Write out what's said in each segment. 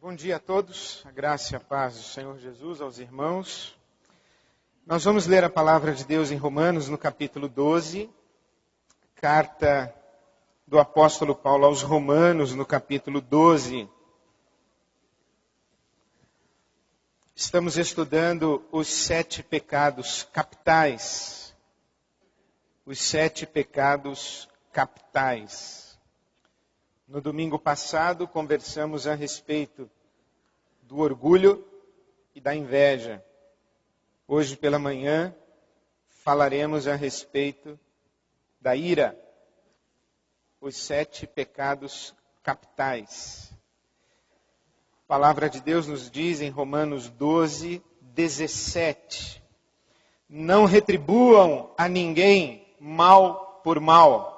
Bom dia a todos, a graça e a paz do Senhor Jesus aos irmãos. Nós vamos ler a palavra de Deus em Romanos, no capítulo 12, carta do apóstolo Paulo aos Romanos, no capítulo 12. Estamos estudando os 7 pecados capitais. Os 7 pecados capitais. No domingo passado, conversamos a respeito do orgulho e da inveja. Hoje pela manhã, falaremos a respeito da ira. Os 7 pecados capitais. A palavra de Deus nos diz em Romanos 12, 17. Não retribuam a ninguém mal por mal.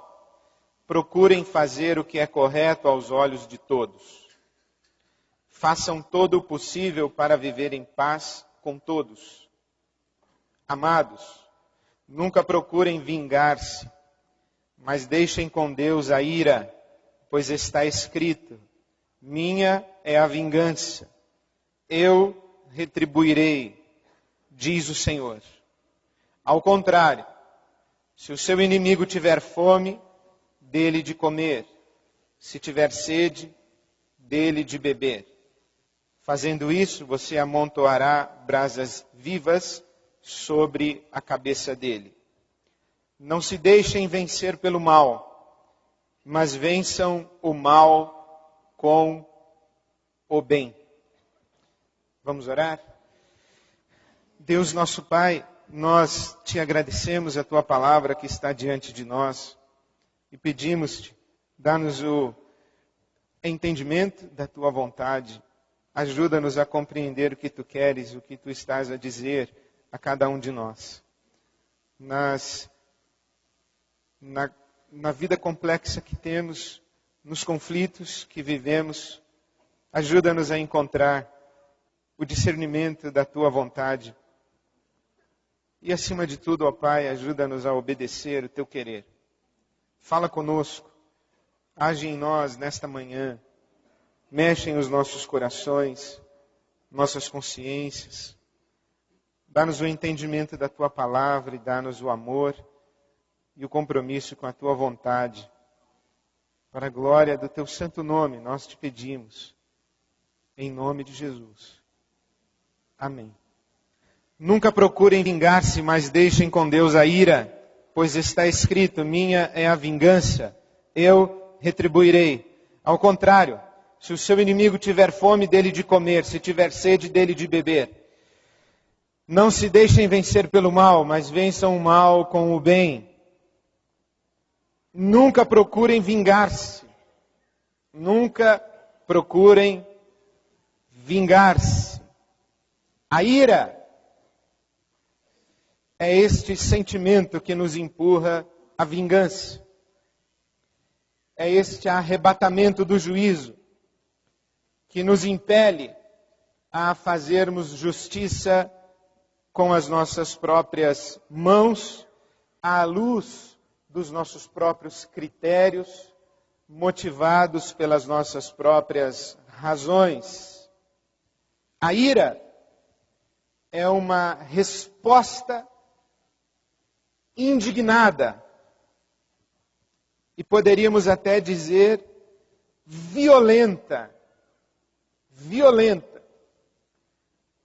Procurem fazer o que é correto aos olhos de todos. Façam todo o possível para viver em paz com todos. Amados, nunca procurem vingar-se, mas deixem com Deus a ira, pois está escrito: minha é a vingança, eu retribuirei, diz o Senhor. Ao contrário, se o seu inimigo tiver fome, dele de comer, se tiver sede, dele de beber. Fazendo isso, você amontoará brasas vivas sobre a cabeça dele. Não se deixem vencer pelo mal, mas vençam o mal com o bem. Vamos orar? Deus nosso Pai, nós te agradecemos a tua palavra que está diante de nós. E pedimos-te, dá-nos o entendimento da tua vontade. Ajuda-nos a compreender o que tu queres, o que tu estás a dizer a cada um de nós. Na vida complexa que temos, nos conflitos que vivemos, ajuda-nos a encontrar o discernimento da tua vontade. E acima de tudo, ó Pai, ajuda-nos a obedecer o teu querer. Fala conosco, age em nós nesta manhã, mexe em os nossos corações, nossas consciências, dá-nos o entendimento da Tua palavra e dá-nos o amor e o compromisso com a Tua vontade. Para a glória do Teu santo nome, nós te pedimos, em nome de Jesus. Amém. Nunca procurem vingar-se, mas deixem com Deus a ira. Pois está escrito, minha é a vingança, eu retribuirei. Ao contrário, se o seu inimigo tiver fome, dele de comer, se tiver sede, dele de beber. Não se deixem vencer pelo mal, mas vençam o mal com o bem. Nunca procurem vingar-se. Nunca procurem vingar-se. A ira é este sentimento que nos empurra à vingança. É este arrebatamento do juízo que nos impele a fazermos justiça com as nossas próprias mãos, à luz dos nossos próprios critérios, motivados pelas nossas próprias razões. A ira é uma resposta indignada, e poderíamos até dizer violenta,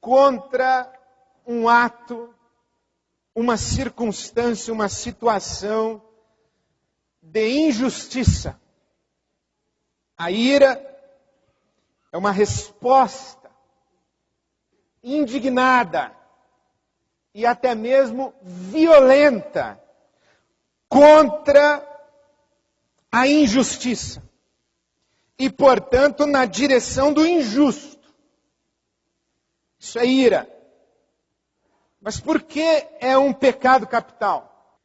contra um ato, uma circunstância, uma situação de injustiça. A ira é uma resposta indignada, e até mesmo violenta contra a injustiça. E, portanto, na direção do injusto. Isso é ira. Mas por que é um pecado capital?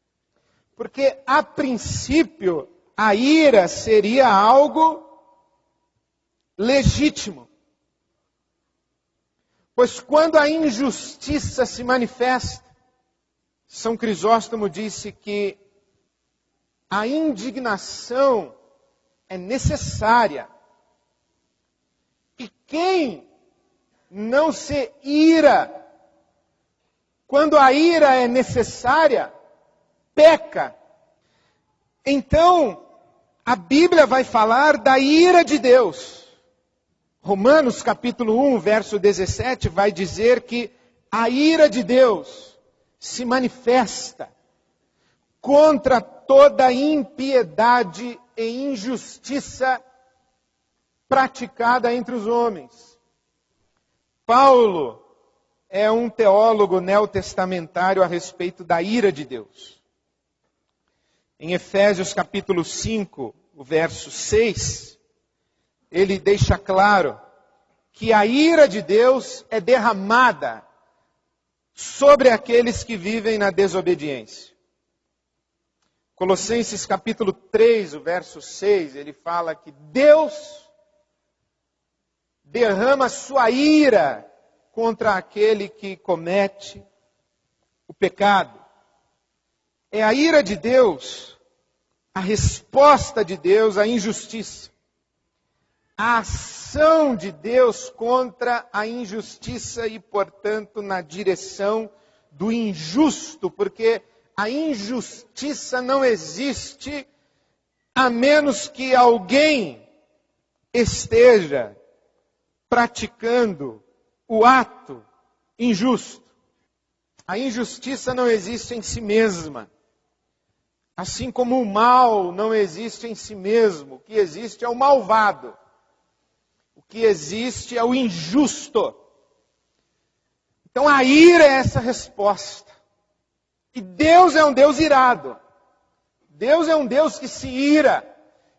Porque, a princípio, a ira seria algo legítimo. Pois quando a injustiça se manifesta, São Crisóstomo disse que a indignação é necessária. E quem não se ira quando a ira é necessária, peca. Então, a Bíblia vai falar da ira de Deus. Romanos capítulo 1, verso 17, vai dizer que a ira de Deus se manifesta contra toda impiedade e injustiça praticada entre os homens. Paulo é um teólogo neotestamentário a respeito da ira de Deus. Em Efésios capítulo 5, o verso 6, ele deixa claro que a ira de Deus é derramada sobre aqueles que vivem na desobediência. Colossenses capítulo 3, o verso 6, ele fala que Deus derrama sua ira contra aquele que comete o pecado. É a ira de Deus, a resposta de Deus à injustiça. A ação de Deus contra a injustiça e, portanto, na direção do injusto, porque a injustiça não existe a menos que alguém esteja praticando o ato injusto. A injustiça não existe em si mesma. Assim como o mal não existe em si mesmo. O que existe é o malvado. O que existe é o injusto. Então a ira é essa resposta. E Deus é um Deus irado. Deus é um Deus que se ira,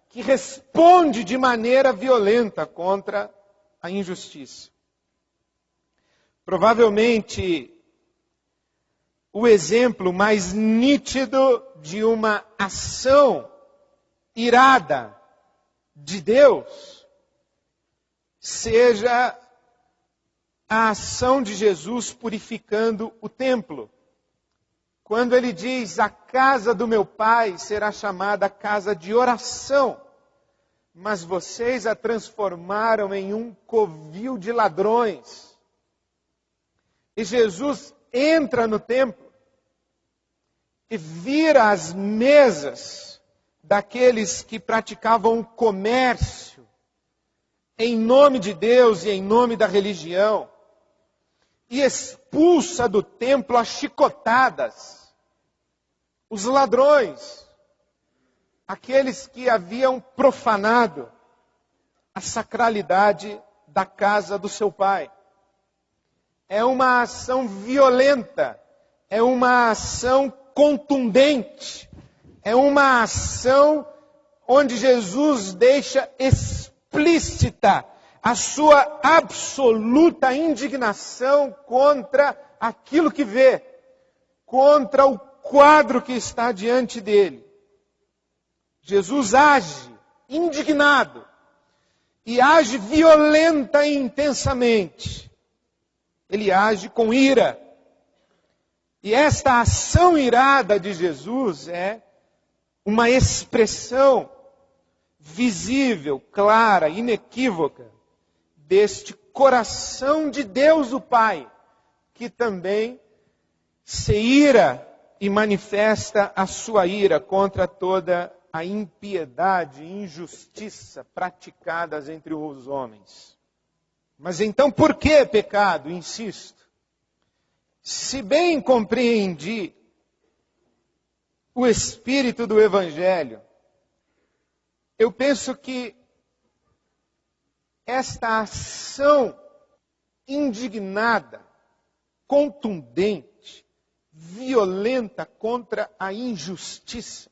que responde de maneira violenta contra a injustiça. Provavelmente, o exemplo mais nítido de uma ação irada de Deus seja a ação de Jesus purificando o templo. Quando ele diz, a casa do meu pai será chamada casa de oração, mas vocês a transformaram em um covil de ladrões. E Jesus entra no templo e vira as mesas daqueles que praticavam o comércio em nome de Deus e em nome da religião, e expulsa do templo as chicotadas, os ladrões, aqueles que haviam profanado a sacralidade da casa do seu pai. É uma ação violenta, é uma ação contundente, é uma ação onde Jesus deixa explícita a sua absoluta indignação contra aquilo que vê, contra o quadro que está diante dele. Jesus age indignado e age violenta e intensamente. Ele age com ira. E esta ação irada de Jesus é uma expressão visível, clara, inequívoca, deste coração de Deus o Pai, que também se ira e manifesta a sua ira contra toda a impiedade e injustiça praticadas entre os homens. Mas então por que pecado? Insisto. Se bem compreendi o espírito do Evangelho, eu penso que esta ação indignada, contundente, violenta contra a injustiça,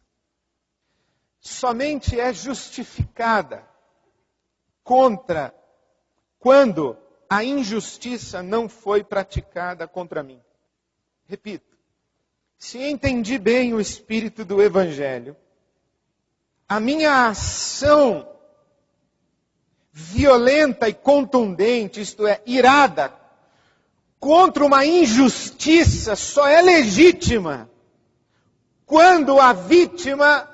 somente é justificada quando a injustiça não foi praticada contra mim. Repito, se entendi bem o espírito do Evangelho, a minha ação violenta e contundente, isto é, irada, contra uma injustiça só é legítima quando a vítima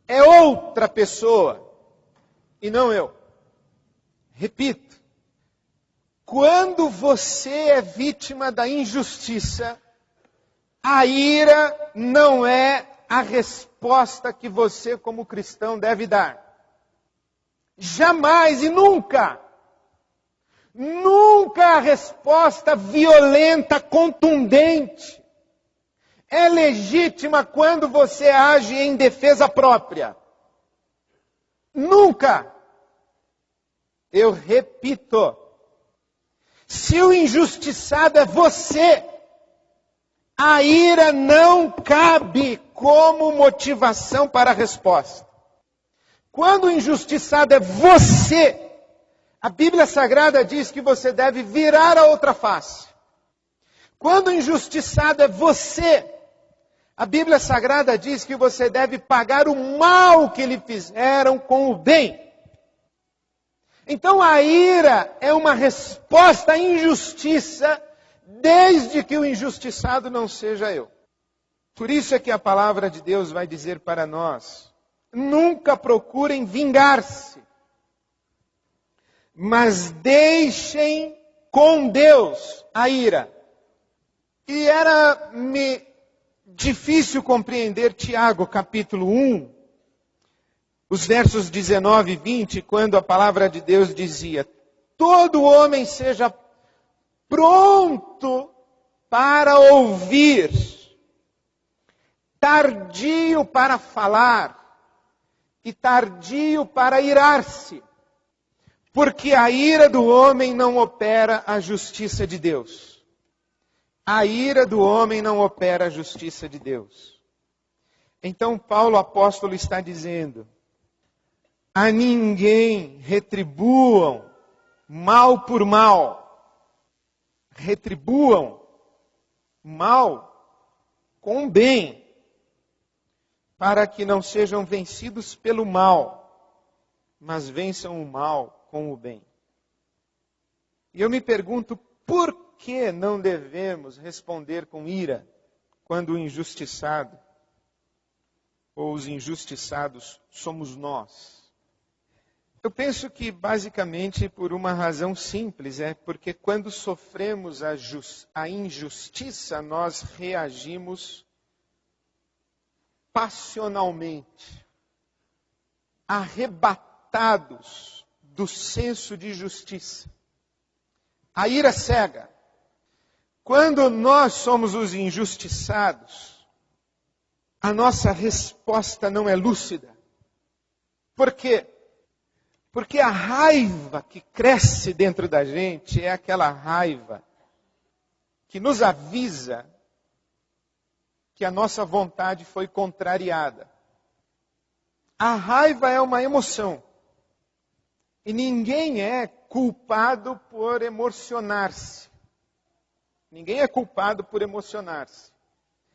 é outra pessoa e não eu. Repito, quando você é vítima da injustiça, a ira não é a resposta que você, como cristão, deve dar. Jamais e nunca. Nunca a resposta violenta, contundente. É legítima quando você age em defesa própria. Nunca. Eu repito. Se o injustiçado é você, a ira não cabe como motivação para a resposta. Quando o injustiçado é você, a Bíblia Sagrada diz que você deve virar a outra face. Quando o injustiçado é você, a Bíblia Sagrada diz que você deve pagar o mal que lhe fizeram com o bem. Então a ira é uma resposta à injustiça, desde que o injustiçado não seja eu. Por isso é que a palavra de Deus vai dizer para nós: nunca procurem vingar-se, mas deixem com Deus a ira. E era-me difícil compreender Tiago, capítulo 1, os versos 19 e 20, quando a palavra de Deus dizia: todo homem seja pronto para ouvir, tardio para falar e tardio para irar-se, porque a ira do homem não opera a justiça de Deus. A ira do homem não opera a justiça de Deus. Então Paulo apóstolo está dizendo: a ninguém retribuam mal por mal. Retribuam mal com bem, para que não sejam vencidos pelo mal, mas vençam o mal com o bem. E eu me pergunto, por que não devemos responder com ira quando o injustiçado ou os injustiçados somos nós? Eu penso que basicamente por uma razão simples, porque quando sofremos a injustiça, nós reagimos passionalmente, arrebatados do senso de justiça. A ira cega. Quando nós somos os injustiçados, a nossa resposta não é lúcida. Por quê? Porque a raiva que cresce dentro da gente é aquela raiva que nos avisa que a nossa vontade foi contrariada. A raiva é uma emoção. E ninguém é culpado por emocionar-se. Ninguém é culpado por emocionar-se.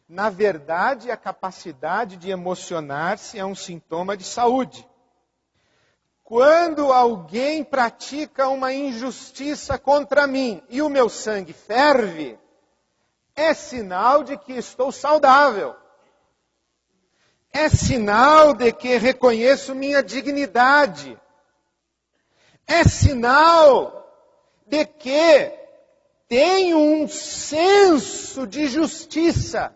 Na verdade, a capacidade de emocionar-se é um sintoma de saúde. Quando alguém pratica uma injustiça contra mim e o meu sangue ferve, é sinal de que estou saudável. É sinal de que reconheço minha dignidade. É sinal de que tenho um senso de justiça.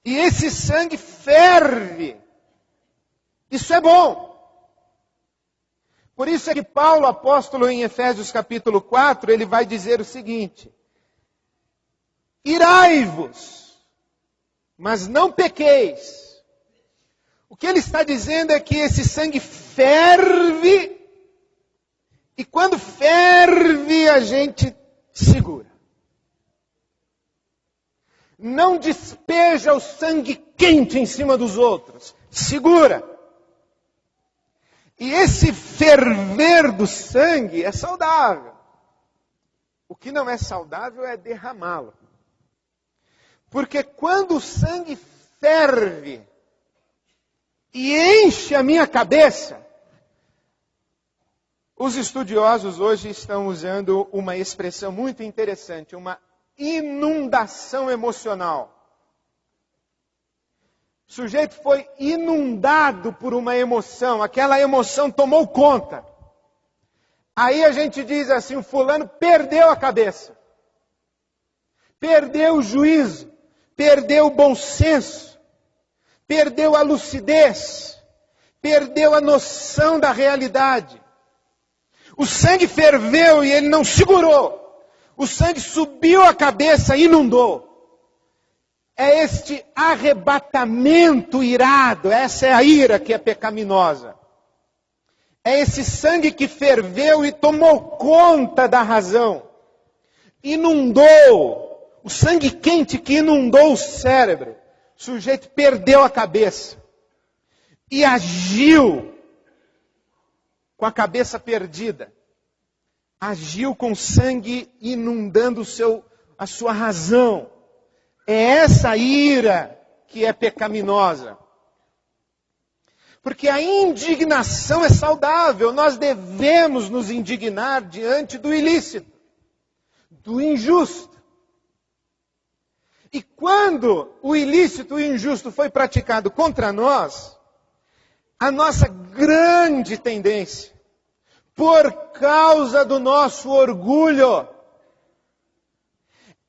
E esse sangue ferve. Isso é bom. Por isso é que Paulo, apóstolo em Efésios capítulo 4, ele vai dizer o seguinte: irai-vos, mas não pequeis. O que ele está dizendo é que esse sangue ferve, e quando ferve a gente segura. Não despeja o sangue quente em cima dos outros, segura. E esse ferver do sangue é saudável. O que não é saudável é derramá-lo. Porque quando o sangue ferve e enche a minha cabeça, os estudiosos hoje estão usando uma expressão muito interessante, uma inundação emocional. O sujeito foi inundado por uma emoção, aquela emoção tomou conta. Aí a gente diz assim, o fulano perdeu a cabeça. Perdeu o juízo. Perdeu o bom senso. Perdeu a lucidez. Perdeu a noção da realidade. O sangue ferveu e ele não segurou. O sangue subiu a cabeça e inundou. É este arrebatamento irado, essa é a ira que é pecaminosa. É esse sangue que ferveu e tomou conta da razão. Inundou, o sangue quente que inundou o cérebro. O sujeito perdeu a cabeça. E agiu com a cabeça perdida. Agiu com sangue inundando a sua razão. É essa ira que é pecaminosa. Porque a indignação é saudável. Nós devemos nos indignar diante do ilícito, do injusto. E quando o ilícito e o injusto foi praticado contra nós, a nossa grande tendência, por causa do nosso orgulho,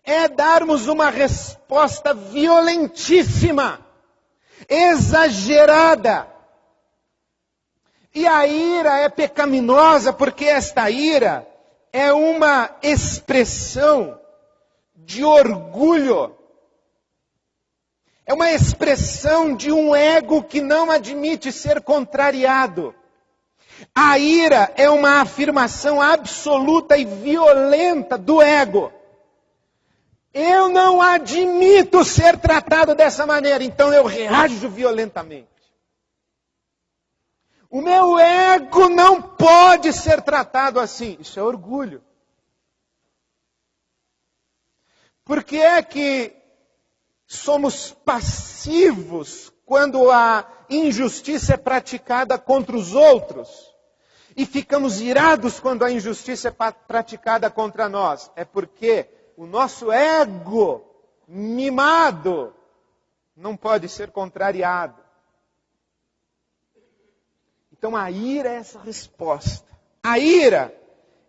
é darmos uma resposta violentíssima, exagerada. E a ira é pecaminosa porque esta ira é uma expressão de orgulho. É uma expressão de um ego que não admite ser contrariado. A ira é uma afirmação absoluta e violenta do ego. Eu não admito ser tratado dessa maneira, então eu reajo violentamente. O meu ego não pode ser tratado assim. Isso é orgulho. Por que é que somos passivos quando a injustiça é praticada contra os outros? E ficamos irados quando a injustiça é praticada contra nós? É porque o nosso ego mimado não pode ser contrariado. Então a ira é essa resposta. A ira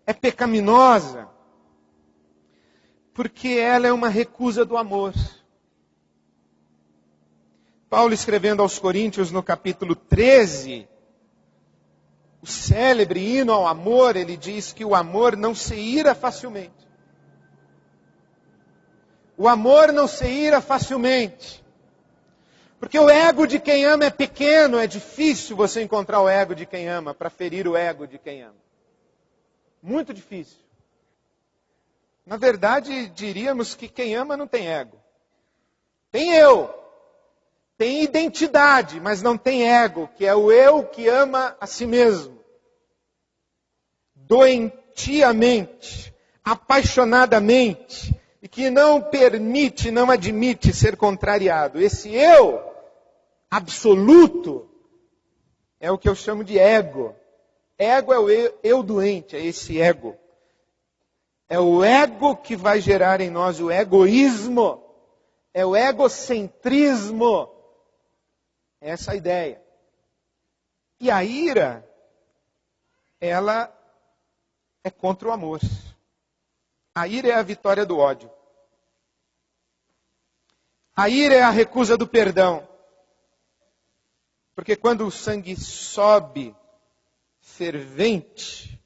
é pecaminosa porque ela é uma recusa do amor. Paulo escrevendo aos Coríntios no capítulo 13, o célebre hino ao amor, ele diz que o amor não se ira facilmente. O amor não se ira facilmente. Porque o ego de quem ama é pequeno, é difícil você encontrar o ego de quem ama para ferir o ego de quem ama. Muito difícil. Na verdade, diríamos que quem ama não tem ego. Tem eu. Tem identidade, mas não tem ego, que é o eu que ama a si mesmo. Doentiamente, apaixonadamente, e que não permite, não admite ser contrariado. Esse eu absoluto é o que eu chamo de ego. Ego é o eu doente, é esse ego. É o ego que vai gerar em nós o egoísmo. É o egocentrismo. É essa a ideia. E a ira, ela é contra o amor. A ira é a vitória do ódio. A ira é a recusa do perdão. Porque quando o sangue sobe fervente,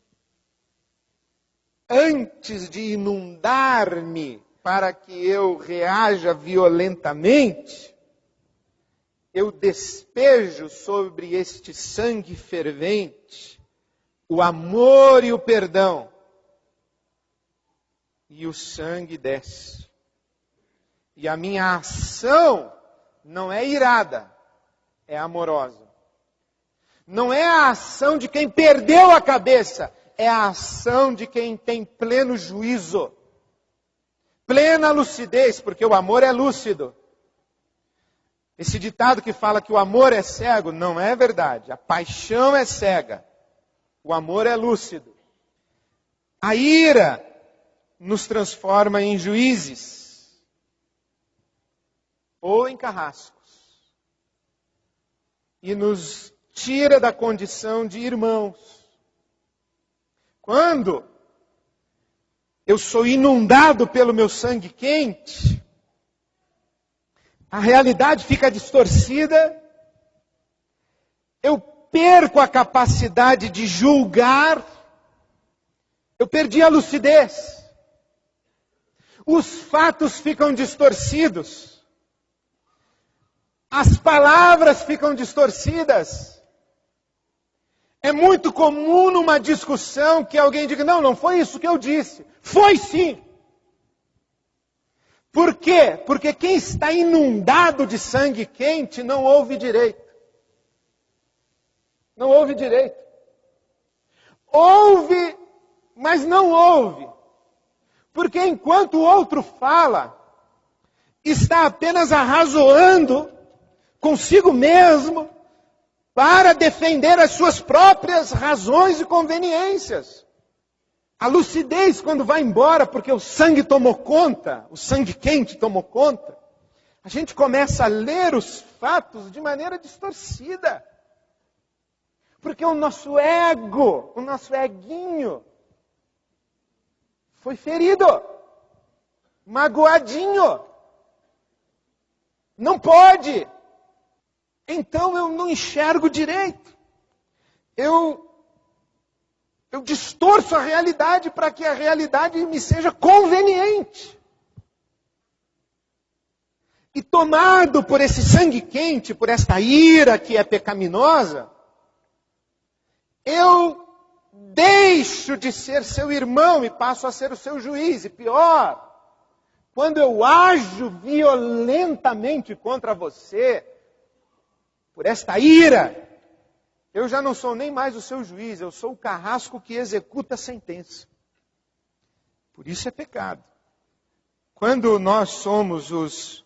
antes de inundar-me para que eu reaja violentamente, eu despejo sobre este sangue fervente o amor e o perdão. E o sangue desce. E a minha ação não é irada, é amorosa. Não é a ação de quem perdeu a cabeça, é a ação de quem tem pleno juízo. Plena lucidez, porque o amor é lúcido. Esse ditado que fala que o amor é cego, não é verdade. A paixão é cega. O amor é lúcido. A ira nos transforma em juízes. Ou em carrascos. E nos tira da condição de irmãos. Quando eu sou inundado pelo meu sangue quente, a realidade fica distorcida, eu perco a capacidade de julgar, eu perdi a lucidez. Os fatos ficam distorcidos. As palavras ficam distorcidas. É muito comum numa discussão que alguém diga, não foi isso que eu disse. Foi sim. Por quê? Porque quem está inundado de sangue quente não ouve direito. Não ouve direito. Ouve, mas não ouve. Porque enquanto o outro fala, está apenas arrazoando consigo mesmo para defender as suas próprias razões e conveniências. A lucidez, quando vai embora, porque o sangue tomou conta, o sangue quente tomou conta, a gente começa a ler os fatos de maneira distorcida. Porque o nosso ego, o nosso eguinho, foi ferido, magoadinho. Não pode. Então eu não enxergo direito. Eu distorço a realidade para que a realidade me seja conveniente. E tomado por esse sangue quente, por esta ira que é pecaminosa, eu deixo de ser seu irmão e passo a ser o seu juiz. E pior, quando eu ajo violentamente contra você, por esta ira, eu já não sou nem mais o seu juiz, eu sou o carrasco que executa a sentença. Por isso é pecado. Quando nós somos os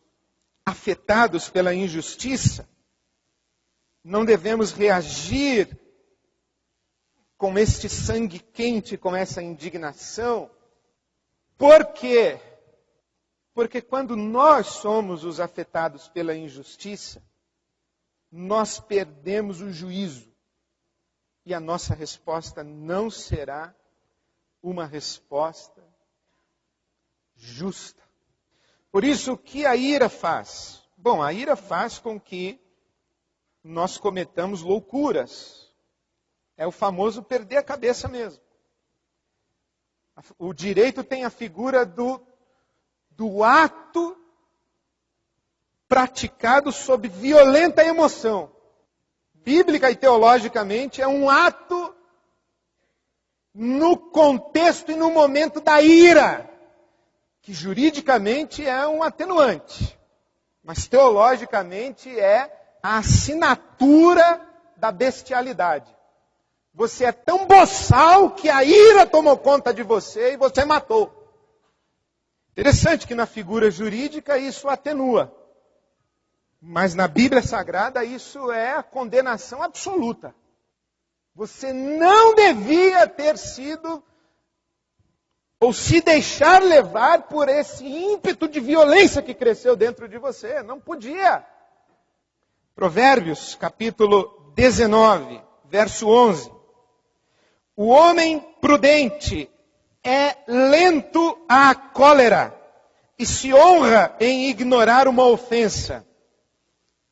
afetados pela injustiça, não devemos reagir com este sangue quente, com essa indignação. Por quê? Porque quando nós somos os afetados pela injustiça, nós perdemos o juízo. E a nossa resposta não será uma resposta justa. Por isso, o que a ira faz? Bom, a ira faz com que nós cometamos loucuras. É o famoso perder a cabeça mesmo. O direito tem a figura do ato praticado sob violenta emoção. Bíblica e teologicamente, é um ato no contexto e no momento da ira, que juridicamente é um atenuante, mas teologicamente é a assinatura da bestialidade. Você é tão boçal que a ira tomou conta de você e você matou. Interessante que na figura jurídica isso atenua. Mas na Bíblia Sagrada isso é a condenação absoluta. Você não devia ter sido ou se deixar levar por esse ímpeto de violência que cresceu dentro de você. Não podia. Provérbios, capítulo 19, verso 11. O homem prudente é lento à cólera e se honra em ignorar uma ofensa.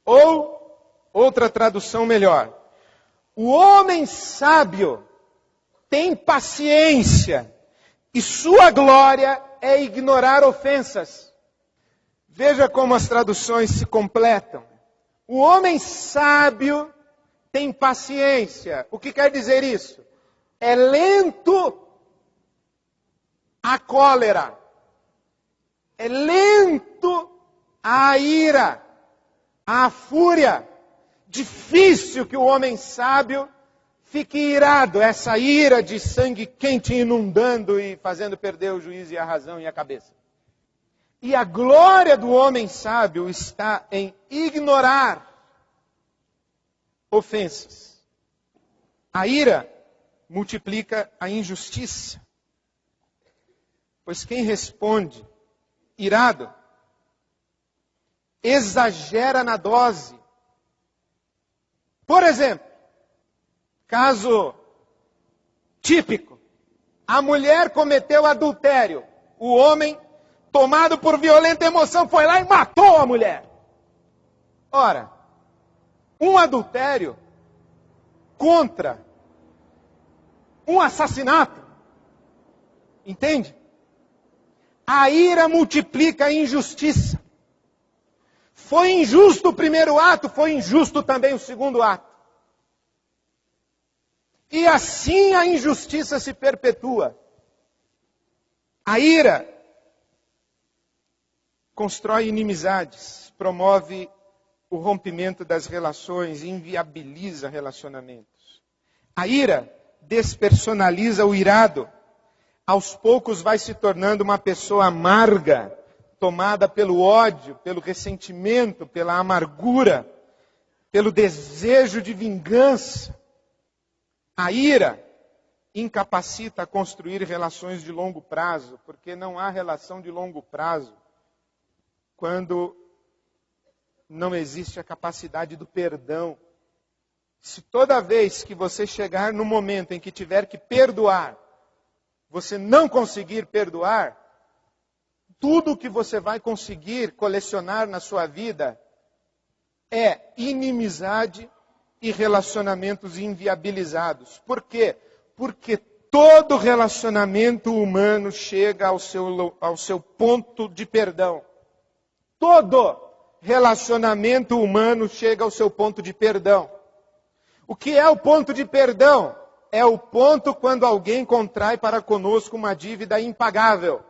Ou, outra tradução melhor, o homem sábio tem paciência e sua glória é ignorar ofensas. Veja como as traduções se completam. O homem sábio tem paciência. O que quer dizer isso? É lento à cólera. É lento à ira. A fúria, difícil que o homem sábio fique irado, essa ira de sangue quente inundando e fazendo perder o juízo e a razão e a cabeça. E a glória do homem sábio está em ignorar ofensas. A ira multiplica a injustiça, pois quem responde irado exagera na dose. Por exemplo, caso típico, A mulher cometeu adultério. O homem, tomado por violenta emoção, foi lá e matou a mulher. Ora, um adultério contra um assassinato. Entende? A ira multiplica a injustiça. Foi injusto o primeiro ato, foi injusto também o segundo ato. E assim a injustiça se perpetua. A ira constrói inimizades, promove o rompimento das relações, inviabiliza relacionamentos. A ira despersonaliza o irado. Aos poucos vai se tornando uma pessoa amarga, tomada pelo ódio, pelo ressentimento, pela amargura, pelo desejo de vingança. A ira incapacita a construir relações de longo prazo, porque não há relação de longo prazo quando não existe a capacidade do perdão. Se toda vez que você chegar no momento em que tiver que perdoar, você não conseguir perdoar, tudo que você vai conseguir colecionar na sua vida é inimizade e relacionamentos inviabilizados. Por quê? Porque todo relacionamento humano chega ao seu ponto de perdão. Todo relacionamento humano chega ao seu ponto de perdão. O que é o ponto de perdão? É o ponto quando alguém contrai para conosco uma dívida impagável.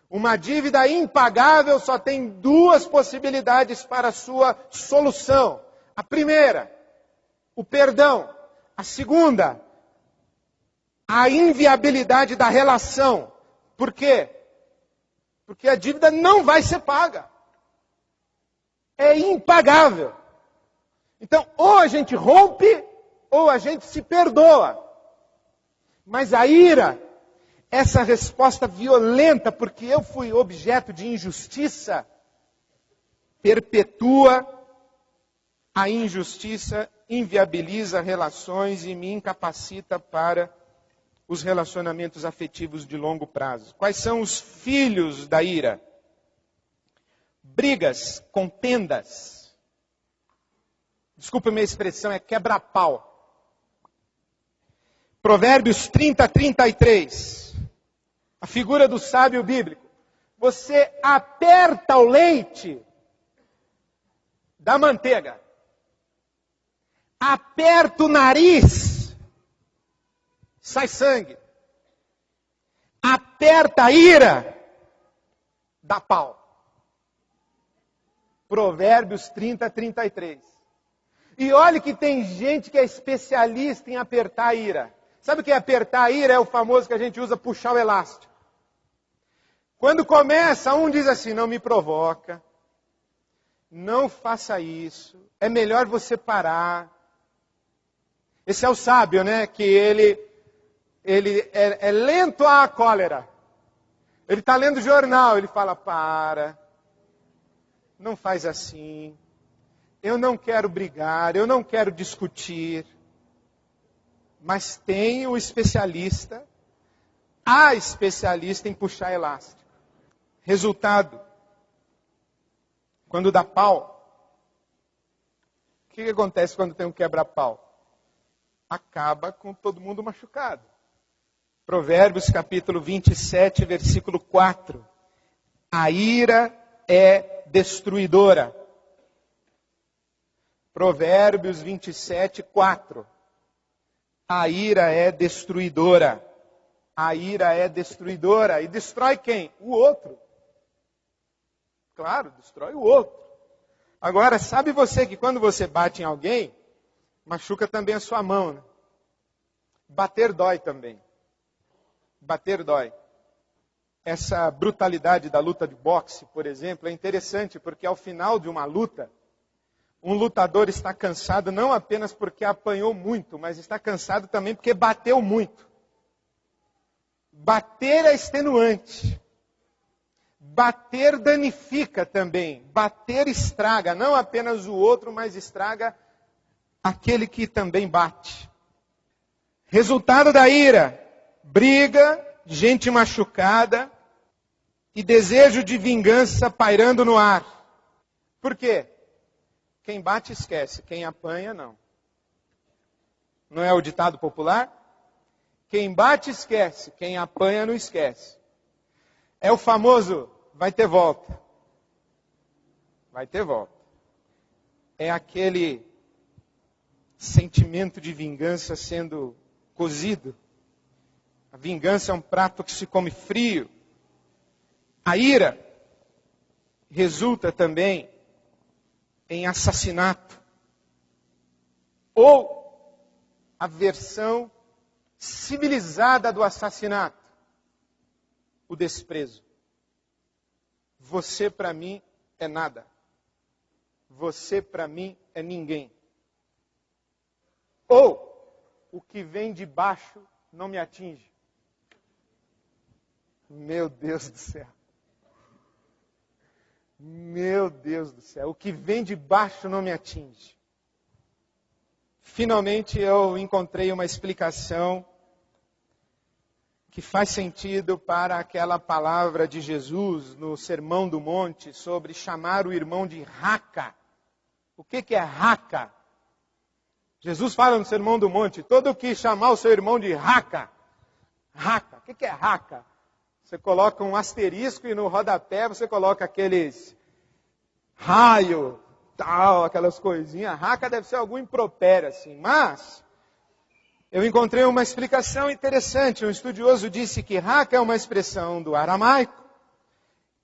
Uma dívida impagável só tem duas possibilidades para a sua solução. A primeira, o perdão. A segunda, a inviabilidade da relação. Por quê? Porque a dívida não vai ser paga. É impagável. Então, ou a gente rompe, ou a gente se perdoa. Mas a ira, essa resposta violenta, porque eu fui objeto de injustiça, perpetua a injustiça, inviabiliza relações e me incapacita para os relacionamentos afetivos de longo prazo. Quais são os filhos da ira? Brigas, contendas. Desculpa a minha expressão, é quebra-pau. Provérbios 30, 33. A figura do sábio bíblico. Você aperta o leite da manteiga. Aperta o nariz, sai sangue. Aperta a ira, dá pau. Provérbios 30, 33. E olha que tem gente que é especialista em apertar a ira. Sabe o que é apertar a ira? É o famoso que a gente usa, puxar o elástico. Quando começa, um diz assim, não me provoca, não faça isso, é melhor você parar. Esse é o sábio, né? Que ele é lento à cólera. Ele está lendo jornal, ele fala, para, não faz assim, eu não quero brigar, eu não quero discutir. Mas tem o especialista, a especialista em puxar elástico. Resultado, quando dá pau, o que acontece quando tem um quebra-pau? Acaba com todo mundo machucado. Provérbios capítulo 27, versículo 4. A ira é destruidora. Provérbios 27, 4. A ira é destruidora. A ira é destruidora. E destrói quem? O outro. Claro, destrói o outro. Agora, sabe você que quando você bate em alguém, machuca também a sua mão, né? Bater dói também. Bater dói. Essa brutalidade da luta de boxe, por exemplo, é interessante porque ao final de uma luta, um lutador está cansado não apenas porque apanhou muito, mas está cansado também porque bateu muito. Bater é extenuante. Bater danifica também. Bater estraga, não apenas o outro, mas estraga aquele que também bate. Resultado da ira, briga, gente machucada e desejo de vingança pairando no ar. Por quê? Quem bate esquece, quem apanha não. Não é o ditado popular? Quem bate esquece, quem apanha não esquece. É o famoso, vai ter volta. Vai ter volta. É aquele sentimento de vingança sendo cozido. A vingança é um prato que se come frio. A ira resulta também em assassinato. Ou a versão civilizada do assassinato, o desprezo. Você para mim é nada. Você para mim é ninguém. Ou o que vem de baixo não me atinge. Meu Deus do céu. Meu Deus do céu. O que vem de baixo não me atinge. Finalmente eu encontrei uma explicação que faz sentido para aquela palavra de Jesus no Sermão do Monte sobre chamar o irmão de raca. O que é raca? Jesus fala no Sermão do Monte, todo que chamar o seu irmão de raca. Raca, o que é raca? Você coloca um asterisco e no rodapé você coloca aqueles raio, tal, aquelas coisinhas. Raca deve ser algum impropério assim, mas eu encontrei uma explicação interessante. Um estudioso disse que raca é uma expressão do aramaico,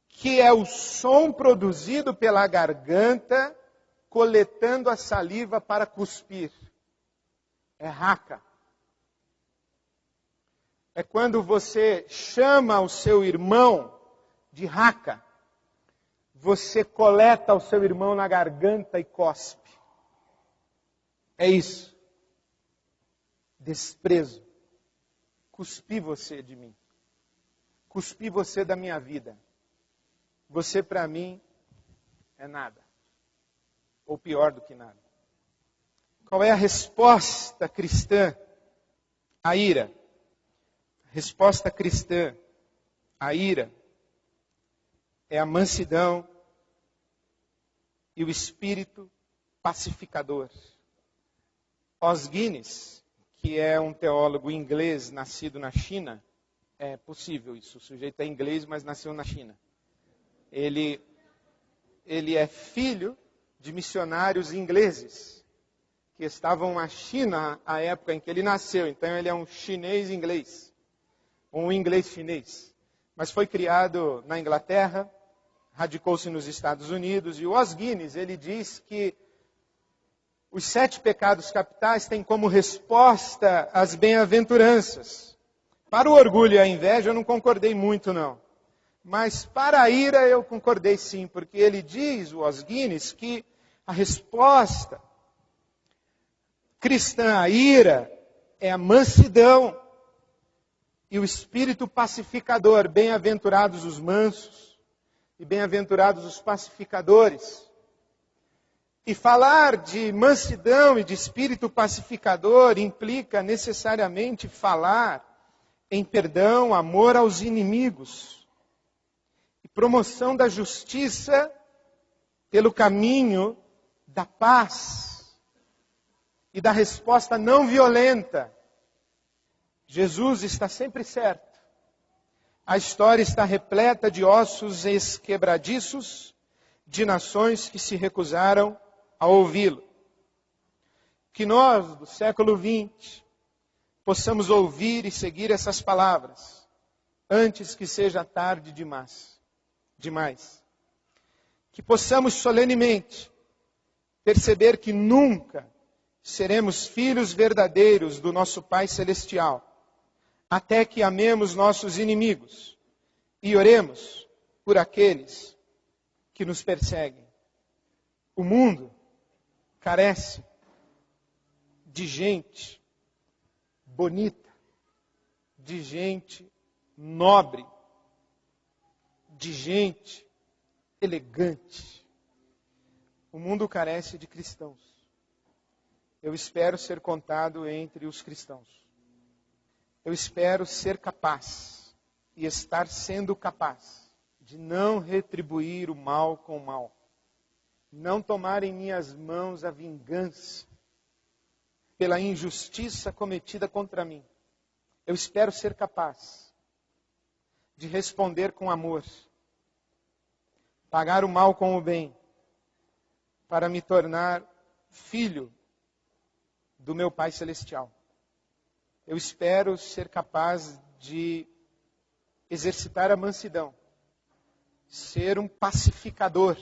que é o som produzido pela garganta coletando a saliva para cuspir. É raca. É quando você chama o seu irmão de raca. Você coleta o seu irmão na garganta e cospe. É isso. Desprezo. Cuspi você de mim. Cuspi você da minha vida. Você para mim é nada. Ou pior do que nada. Qual é a resposta cristã à ira? Resposta cristã à ira é a mansidão e o espírito pacificador. Os Guinness, que é um teólogo inglês nascido na China, é possível isso, o sujeito é inglês, mas nasceu na China. Ele é filho de missionários ingleses, que estavam na China à época em que ele nasceu. Então ele é um chinês inglês, um inglês chinês. Mas foi criado na Inglaterra, radicou-se nos Estados Unidos. E o Os Guinness, ele diz que os 7 pecados capitais têm como resposta as bem-aventuranças. Para o orgulho e a inveja eu não concordei muito não. Mas para a ira eu concordei sim, porque ele diz, o Os Guinness, que a resposta cristã à ira é a mansidão e o espírito pacificador. Bem-aventurados os mansos e bem-aventurados os pacificadores. E falar de mansidão e de espírito pacificador implica necessariamente falar em perdão, amor aos inimigos e promoção da justiça pelo caminho da paz e da resposta não violenta. Jesus está sempre certo. A história está repleta de ossos esquebradiços, de nações que se recusaram a ouvi-lo. Que nós, do século XX, possamos ouvir e seguir essas palavras, antes que seja tarde demais. Que possamos solenemente perceber que nunca seremos filhos verdadeiros do nosso Pai Celestial, até que amemos nossos inimigos e oremos por aqueles que nos perseguem. O mundo carece de gente bonita, de gente nobre, de gente elegante. O mundo carece de cristãos. Eu espero ser contado entre os cristãos. Eu espero ser capaz e estar sendo capaz de não retribuir o mal com o mal. Não tomar em minhas mãos a vingança pela injustiça cometida contra mim. Eu espero ser capaz de responder com amor, pagar o mal com o bem, para me tornar filho do meu Pai Celestial. Eu espero ser capaz de exercitar a mansidão, ser um pacificador,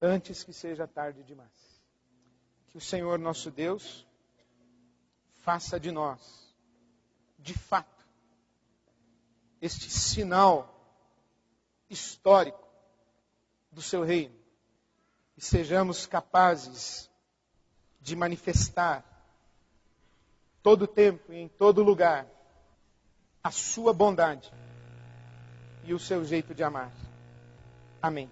antes que seja tarde demais. Que o Senhor nosso Deus faça de nós, de fato, este sinal histórico do seu reino, e sejamos capazes de manifestar todo o tempo e em todo lugar a sua bondade e o seu jeito de amar. Amém.